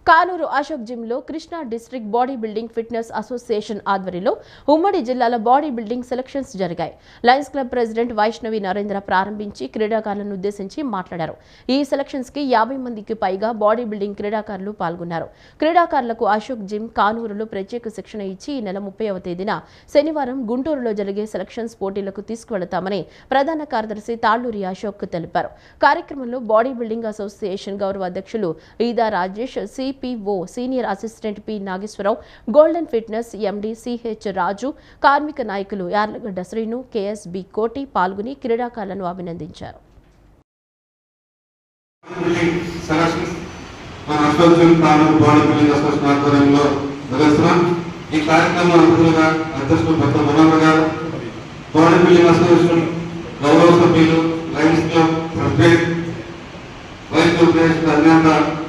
Kanuru Ashok gym లో Krishna district body building fitness association ఆధ్వర్యంలో ఉమ్మడి జిల్లాల బాడీ బిల్డింగ్ సెలక్షన్స్ జరిగాయి. Lions Club president Vaishnavi Narendra ప్రారంభించి క్రీడాకారులను ఉద్దేశించి మాట్లాడారు. ఈ సెలక్షన్స్ కి 50 మందికి పైగా బాడీ బిల్డింగ్ క్రీడాకారులు పాల్గొన్నారు. క్రీడాకారులకు అశోక్ జిమ్ కానూరులో ప్రత్యేక శిక్షణ ఇచ్చి ఈ నెల 30వ తేదీన శనివారం గుంటూరులో జరిగే సెలక్షన్స్ పోటీలకు తీసుకువెళతామని ప్రధాన కార్యదర్శి తాళ్లూరి అశోక్ తెలిపారు. కార్యక్రమంలో బాడీ బిల్డింగ్ అసోసియేషన్ గౌరవ అధ్యక్షులు Eeda Rajesh, CPO senior assistant P Nageswara Rao, golden fitness MD CH Raju, కార్మిక నాయకులు యార్లగడ్డ శ్రీను, కేఎస్బి కోటి పాల్గొని క్రీడాకారులను అభినందించారు. గౌరవ సభ్యులు, Lions Club president, vice president